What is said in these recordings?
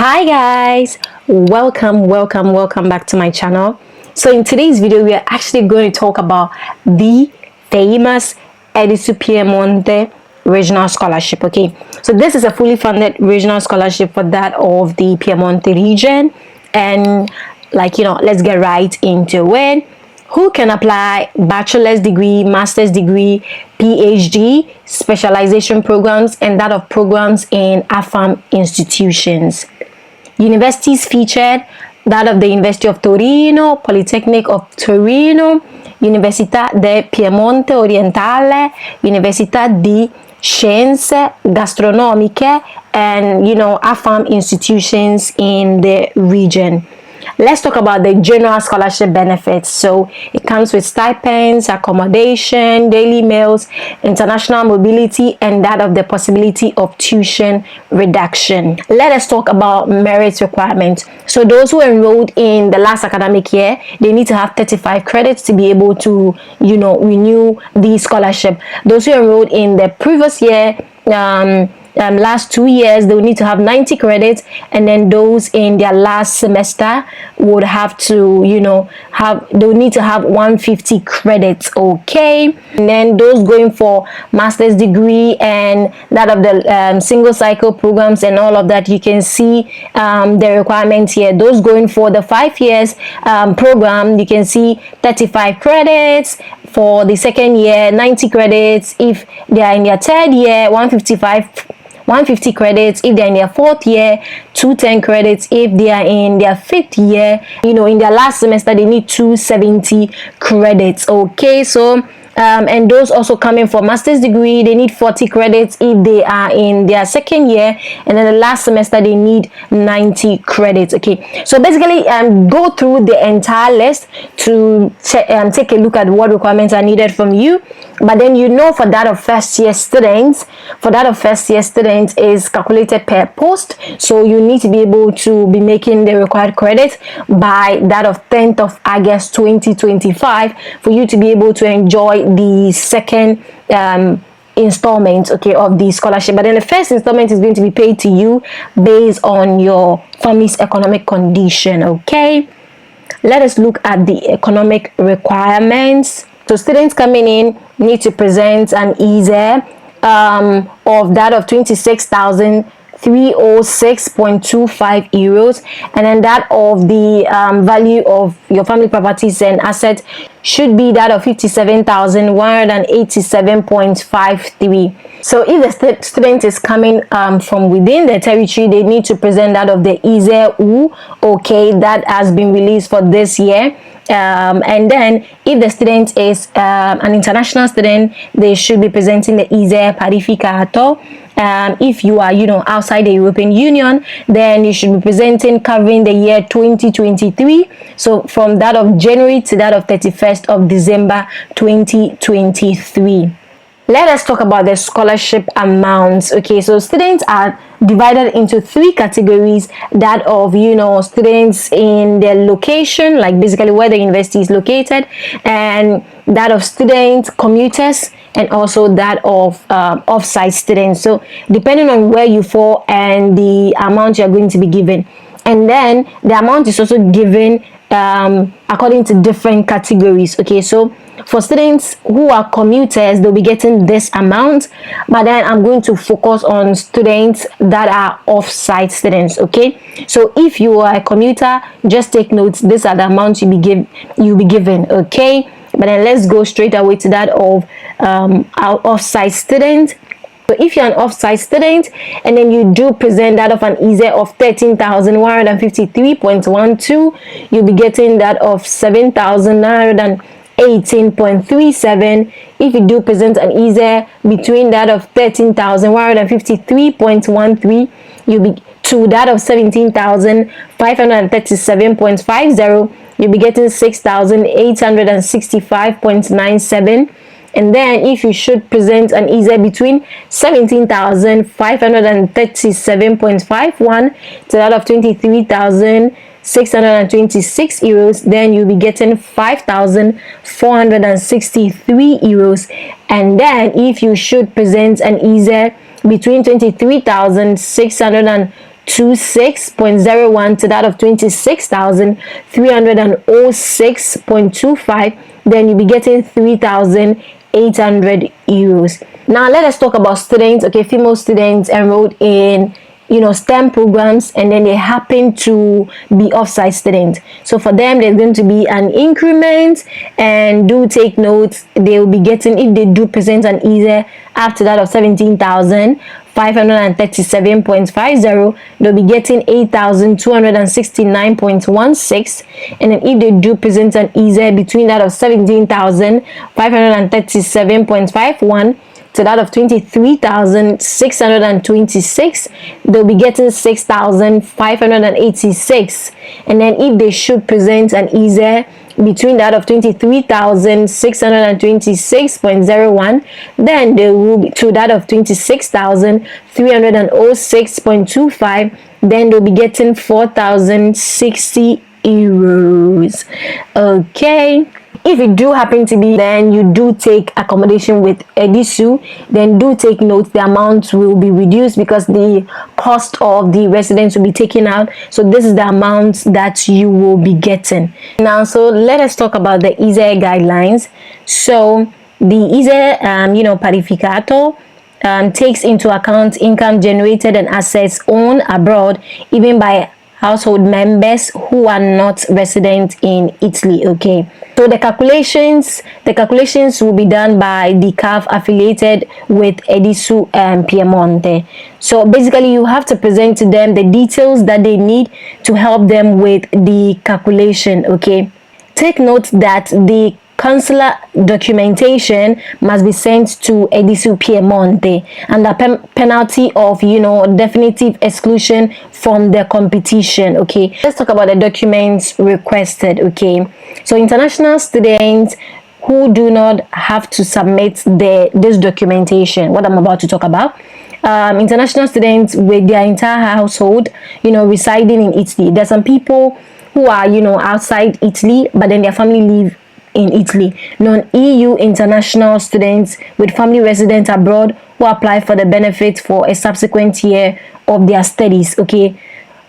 Hi guys, welcome back to my channel. So in today's video we are actually going to talk about the famous edisu.piemonte regional scholarship. Okay, so this is a fully funded regional scholarship for that of the Piemonte region, and let's get right into it. Who can apply bachelor's degree, master's degree, PhD, specialization programs, and that of programs in AFAMS institutions? Universities featured: that of the University of Torino, Politecnic of Torino, Università del Piemonte Orientale, Università di Scienze, Gastronomiche, and AFAMS institutions in the region. Let's talk about the general scholarship benefits. So it comes with stipends, accommodation, daily meals, international mobility, and that of the possibility of tuition reduction. Let us talk about merit requirements. So those who enrolled in the last academic year, they need to have 35 credits to be able to renew the scholarship. Those who enrolled in the previous year, last 2 years, they will need to have 90 credits, and then those in their last semester would have to they will need to have 150 credits. Okay, and then those going for master's degree and that of the single cycle programs and all of that, you can see the requirements here. Those going for the 5 years program, you can see 35 credits. For the second year, 90 credits. If they are in their third year, 150 credits. If they're in their fourth year, 210 credits. If they are in their fifth year, in their last semester, they need 270 credits. Okay, so and those also coming for master's degree, they need 40 credits if they are in their second year, and then the last semester they need 90 credits. Okay, so basically go through the entire list to take a look at what requirements are needed from you. But then for that of first year students, is calculated per post, so you need to be able to be making the required credits by that of 10th of August 2025 for you to be able to enjoy the second installment, okay, of the scholarship. But then the first installment is going to be paid to you based on your family's economic condition. Okay, let us look at the economic requirements. So students coming in need to present an ISEE of that of 26,306.25 euros, and then that of the value of your family properties and assets should be that of 57,187.53. So if the student is coming from within the territory, they need to present that of the ISEE, okay, that has been released for this year. And then if the student is an international student, they should be presenting the ISEE Parificato. If you are outside the European Union, then you should be presenting covering the year 2023, so from that of January to that of 31st of December 2023. Let us talk about the scholarship amounts. Okay, so students are divided into 3 categories: that of students in their location, like basically where the university is located, and that of students commuters, and also that of off-site students. So depending on where you fall and the amount you are going to be given, and then the amount is also given according to different categories. Okay, so for students who are commuters, they'll be getting this amount, but then I'm going to focus on students that are off-site students. Okay, so if you are a commuter, just take notes. These are the amounts you'll be given. Okay, but then let's go straight away to that of our off-site student. So if you're an off-site student and then you do present that of an ISEE of 13,153.12, you'll be getting that of 7,918.37. If you do present an ISEE between that of 13,153.13, you'll be to that of 17,537.50, you'll be getting 6,865.97. And then if you should present an ISEE between 17,537.51 to that of 23,626 euros, then you'll be getting 5,463 euros. And then if you should present an ISEE between 23,600 26.01 to that of 26,306.25, then you'll be getting 3,800 euros. Now let us talk about students. Okay, female students enrolled in STEM programs, and then they happen to be off-site students. So for them, there's going to be an increment, and do take note, they will be getting, if they do present an ISEE after that of 17,537.50, they'll be getting 8,269.16, and then if they do present an ISEE between that of 17,537.51 to that of 23,626, they'll be getting 6,586. And then if they should present an ISEE between that of 23,626.01, then they will be to that of 26,306.25, then they'll be getting 4,060 euros. Okay, if you do happen to be, then you do take accommodation with edisu, then do take note the amount will be reduced because the cost of the residence will be taken out. So this is the amount that you will be getting. Now, so let us talk about the ISEE guidelines. So the ISEE parificato takes into account income generated and assets owned abroad, even by household members who are not resident in Italy. Okay, so the calculations will be done by the CAF affiliated with edisu.piemonte. So basically you have to present to them the details that they need to help them with the calculation. Okay, take note that the consular documentation must be sent to edisu.piemonte, and the penalty of definitive exclusion from the competition. Okay, let's talk about the documents requested. Okay, so international students who do not have to submit this documentation, what I'm about to talk about, international students with their entire household residing in Italy. There's some people who are outside Italy, but then their family live in Italy. Non-EU international students with family residents abroad who apply for the benefit for a subsequent year of their studies, okay,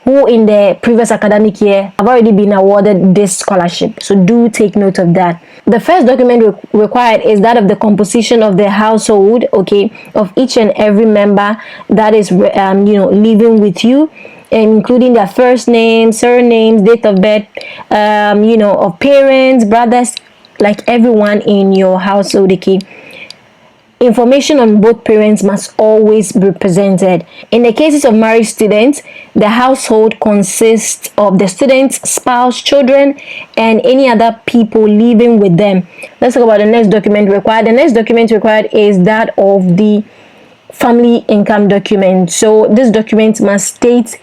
who in the previous academic year have already been awarded this scholarship. So do take note of that. The first document required is that of the composition of the household, okay, of each and every member that is living with you, including their first name, surnames, date of birth, of parents, brothers, like everyone in your household. Okay, information on both parents must always be presented. In the cases of married students, the household consists of the student's spouse, children, and any other people living with them. Let's talk about the next document required. The next document required is that of the family income document. So this document must state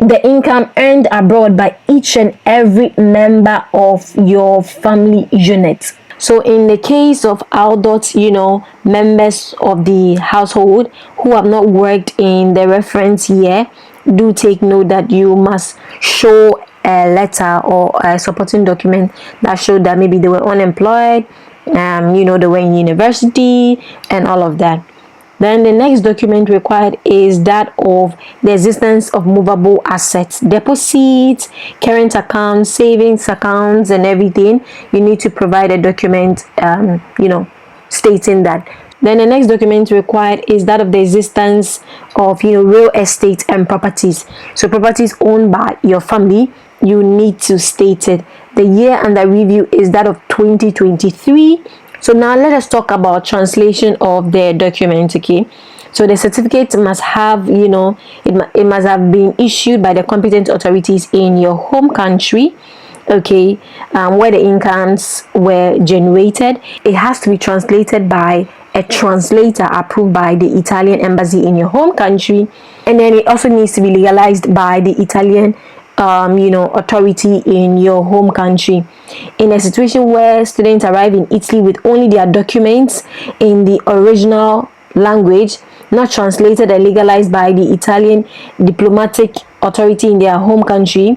the income earned abroad by each and every member of your family unit. So in the case of adults, members of the household who have not worked in the reference year, do take note that you must show a letter or a supporting document that showed that maybe they were unemployed, they were in university and all of that. Then the next document required is that of the existence of movable assets, deposits, current accounts, savings accounts, and everything. You need to provide a document, stating that. Then the next document required is that of the existence of real estate and properties. So properties owned by your family, you need to state it. The year under review is that of 2023. So now let us talk about translation of the document. Okay, so the certificate must have it must have been issued by the competent authorities in your home country, okay, where the incomes were generated. It has to be translated by a translator approved by the Italian embassy in your home country, and then it also needs to be legalized by the Italian authority in your home country. In a situation where students arrive in Italy with only their documents in the original language, not translated and legalized by the Italian diplomatic authority in their home country,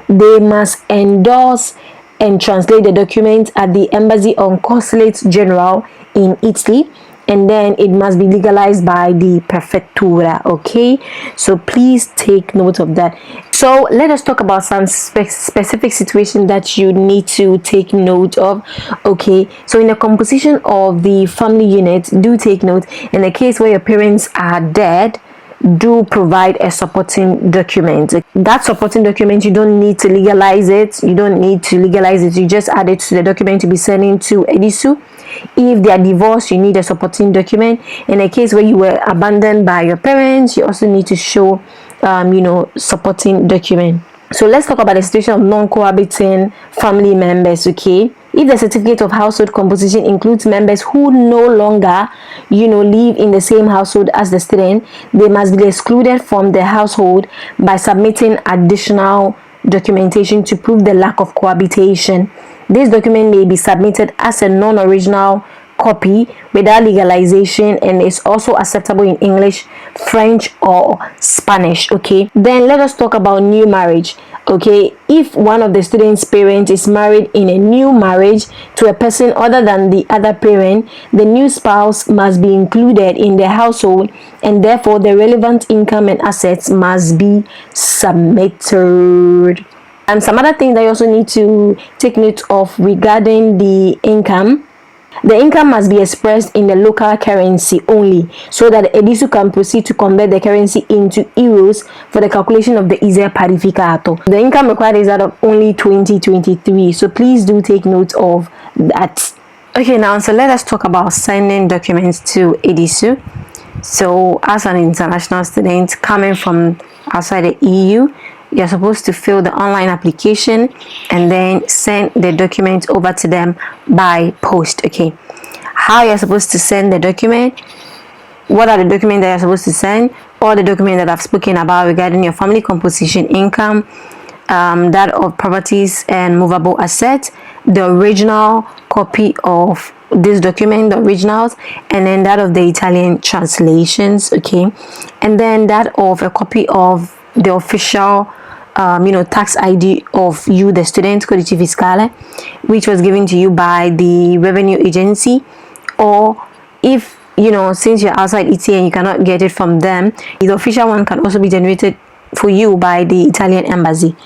they must endorse and translate the document at the embassy or consulate general in Italy, and then it must be legalized by the prefettura. Okay, so please take note of that. So let us talk about some specific situation that you need to take note of. Okay, so in the composition of the family unit, do take note, in the case where your parents are dead, do provide a supporting document. That supporting document, you don't need to legalize it. You just add it to the document to be sending to edisu. If they are divorced, you need a supporting document. In a case where you were abandoned by your parents, you also need to show supporting document. So let's talk about the situation of non-cohabiting family members. Okay, if the certificate of household composition includes members who no longer live in the same household as the student, they must be excluded from the household by submitting additional documentation to prove the lack of cohabitation. This document may be submitted as a non-original copy without legalization, and is also acceptable in English, French, or Spanish. Okay, then let us talk about new marriage. Okay, if one of the student's parents is married in a new marriage to a person other than the other parent, the new spouse must be included in the household, and therefore the relevant income and assets must be submitted. And some other things that you also need to take note of regarding the income. The income must be expressed in the local currency only, so that edisu can proceed to convert the currency into euros for the calculation of the ISEE parificato. The income required is that of only 2023, so please do take note of that. Okay, now so let us talk about sending documents to edisu. So as an international student coming from outside the EU, you're supposed to fill the online application and then send the document over to them by post. Okay, how you're supposed to send the document, what are the documents that you're supposed to send, all the documents that I've spoken about regarding your family composition, income, that of properties and movable assets, the original copy of this document, the originals, and then that of the Italian translations. Okay, and then that of a copy of the official tax ID of you, the student, codice fiscale, which was given to you by the revenue agency. Or if since you're outside Italy and you cannot get it from them, the official one can also be generated for you by the Italian embassy.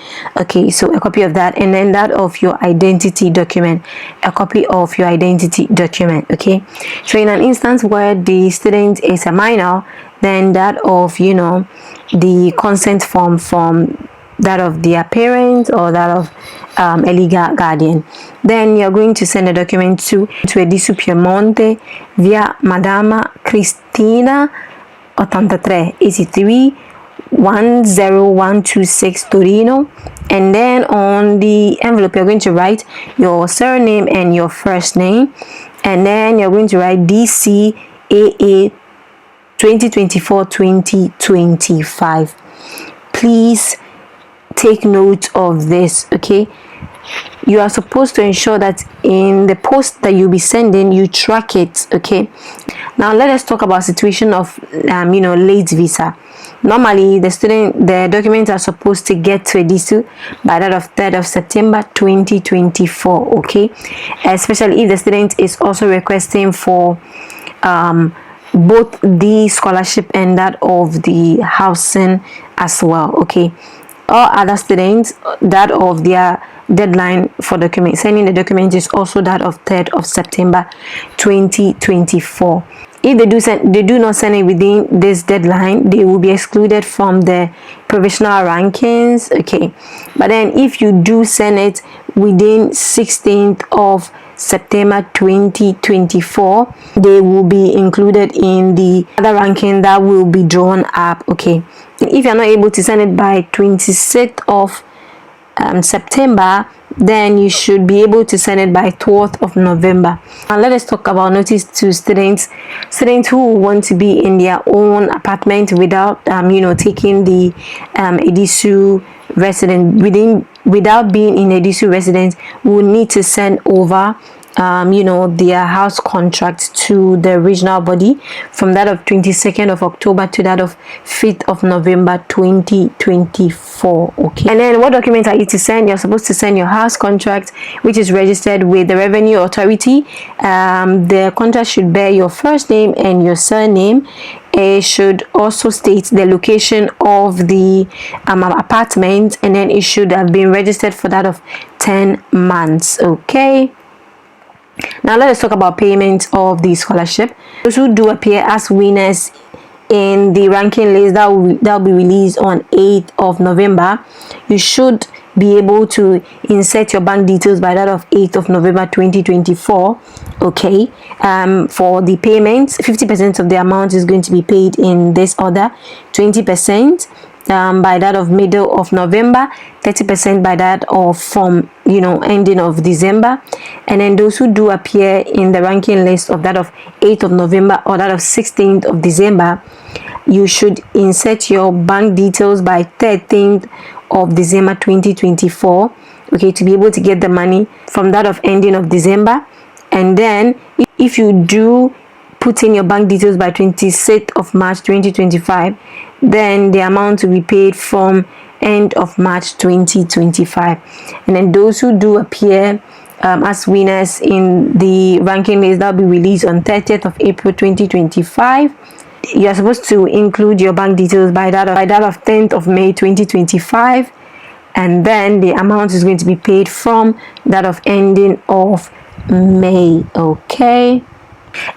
Okay, so a copy of that, and then that of your identity document, a copy of your identity document. Okay, so in an instance where the student is a minor, then that of the consent form from that of their parents or that of a legal guardian. Then you're going to send a document to edisu Piemonte via Madama Cristina 83 10126 Torino, and then on the envelope you're going to write your surname and your first name, and then you're going to write DCAA 2024-2025. Please take note of this. Okay, you are supposed to ensure that in the post that you'll be sending, you track it. Okay, now let us talk about situation of late visa. Normally the documents are supposed to get to edisu by that of 3rd of September 2024. Okay, especially if the student is also requesting for both the scholarship and that of the housing as well. Okay, all other students, that of their deadline for sending the document is also that of 3rd of September 2024. If they do not send it within this deadline, they will be excluded from the provisional rankings. Okay, but then if you do send it within 16th of September 2024, they will be included in the other ranking that will be drawn up. Okay, if you're not able to send it by 26th of September, then you should be able to send it by 12th of November. Now let us talk about notice to students who want to be in their own apartment without taking the edisu resident without being in edisu residence. Will need to send over their house contract to the regional body from that of 22nd of October to that of 5th of November 2024. Okay, and then what documents are you to send? You're supposed to send your house contract, which is registered with the Revenue Authority. The contract should bear your first name and your surname. It should also state the location of the apartment, and then it should have been registered for that of 10 months. Okay, now let us talk about payment of the scholarship. Those who do appear as winners in the ranking list that will be released on 8th of November, you should be able to insert your bank details by that of 8th of November 2024. Okay, for the payments, 50% of the amount is going to be paid in this order: 20% by that of middle of November, 30% by that of from ending of December. And then those who do appear in the ranking list of that of 8th of November or that of 16th of December, you should insert your bank details by 13th of December 2024, okay, to be able to get the money from that of ending of December. And then if you do put in your bank details by 26th of March 2025, then the amount will be paid from end of March 2025. And then those who do appear as winners in the ranking list that will be released on 30th of April 2025, you are supposed to include your bank details by that of 10th of May 2025, and then the amount is going to be paid from that of ending of May. Okay,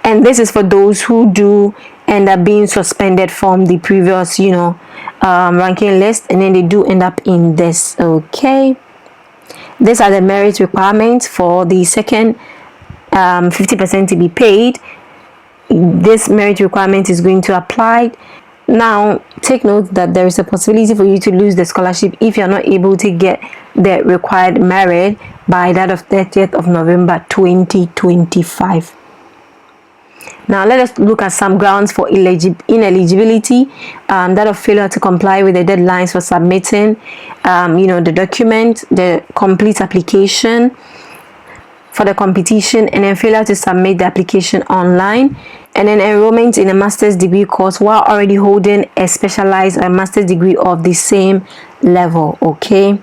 and this is for those who do end up being suspended from the previous ranking list, and then they do end up in this. Okay, these are the merit requirements for the second 50% to be paid. This merit requirement is going to apply. Now take note that there is a possibility for you to lose the scholarship if you're not able to get the required merit by that of 30th of November 2025. Now let us look at some grounds for ineligibility. That of failure to comply with the deadlines for submitting the document, the complete application for the competition, and then failure to submit the application online, and then enrollment in a master's degree course while already holding a specialized master's degree of the same level. Okay,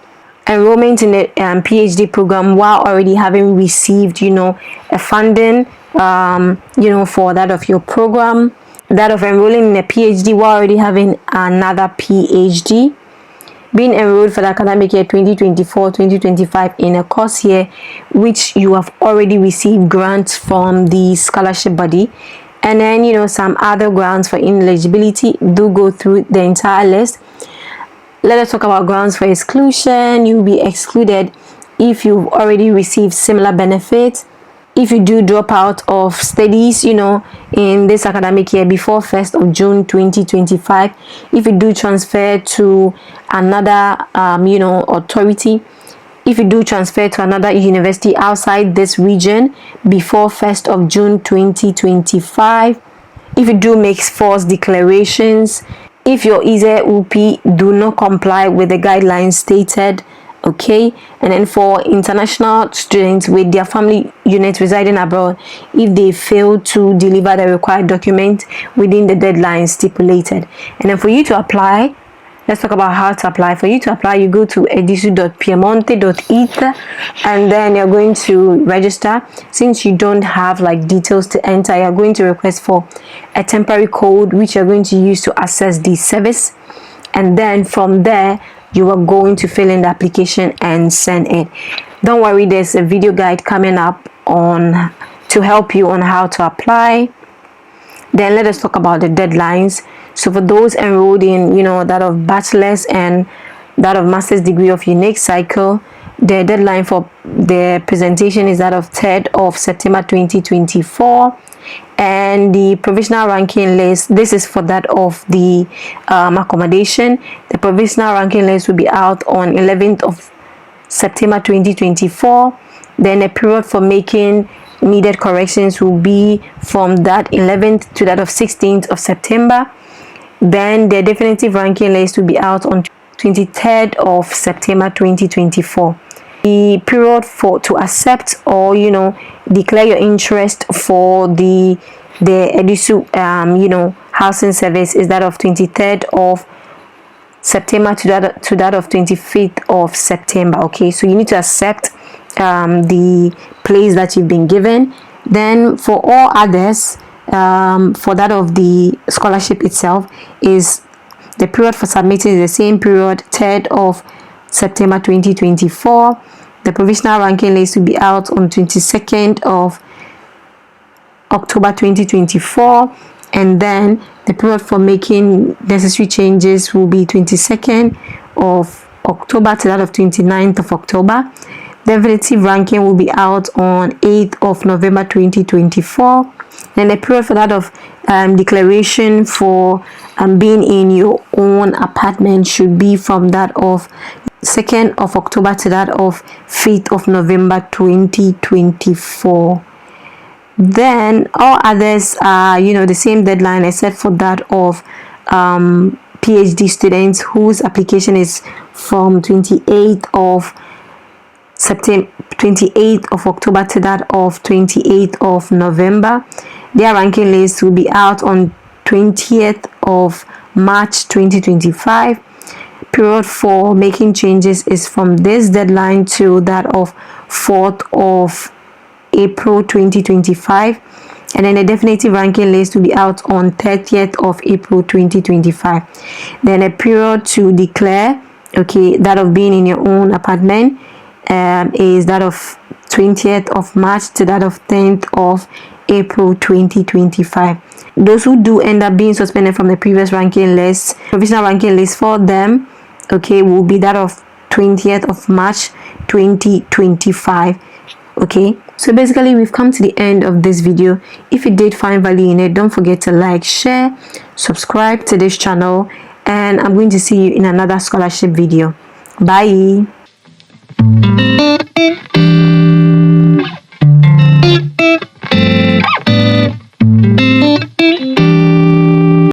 enrollment in a PhD program while already having received a funding for that of your program, that of enrolling in a PhD while already having another PhD, being enrolled for the academic year 2024-2025 in a course year which you have already received grants from the scholarship body. And then some other grounds for ineligibility. Do go through the entire list. Let us talk about grounds for exclusion. You'll be excluded if you've already received similar benefits, if you do drop out of studies in this academic year before 1st of June 2025, if you do transfer to another authority, if you do transfer to another university outside this region before 1st of June 2025, if you do make false declarations, if your ISEE do not comply with the guidelines stated. Okay, and then for international students with their family unit residing abroad, if they fail to deliver the required document within the deadline stipulated. And then for you to apply, let's talk about how to apply. For you to apply, you go to edisu.piemonte.it, and then you're going to register. Since you don't have details to enter, you're going to request for a temporary code which you're going to use to access the service, and then from there you are going to fill in the application and send it. Don't worry, there's a video guide coming up to help you on how to apply. Then let us talk about the deadlines. So for those enrolled in that of bachelor's and that of master's degree of unique cycle, the deadline for the presentation is that of 3rd of September 2024. And the provisional ranking list, this is for that of the accommodation. The provisional ranking list will be out on 11th of September 2024. Then the period for making needed corrections will be from that 11th to that of 16th of September. Then the definitive ranking list will be out on 23rd of September 2024. the period to accept or declare your interest for the edisu housing service is that of 23rd of September to that of 25th of September. Okay, so you need to accept the place that you've been given. Then for all others, for that of the scholarship itself, is the period for submitting is the same period, 3rd of September 2024. The provisional ranking list will be out on 22nd of October 2024, and then the period for making necessary changes will be 22nd of October to that of 29th of October. Definitive ranking will be out on 8th of November 2024. Then the period for that of declaration for being in your own apartment should be from that of 2nd of October to that of 5th of November 2024. Then all others are the same deadline except for that of PhD students whose application is from 28th of October to that of 28th of November. Their ranking list will be out on 20th of March 2025. Period for making changes is from this deadline to that of 4th of April 2025, and then the definitive ranking list will be out on 30th of April 2025. Then a period to declare that of being in your own apartment is that of 20th of March to that of 10th of April 2025. Those who do end up being suspended from the previous ranking list, provisional ranking list for them will be that of 20th of March 2025. So basically we've come to the end of this video. If you did find value in it, don't forget to like, share, subscribe to this channel, and I'm going to see you in another scholarship video. Bye.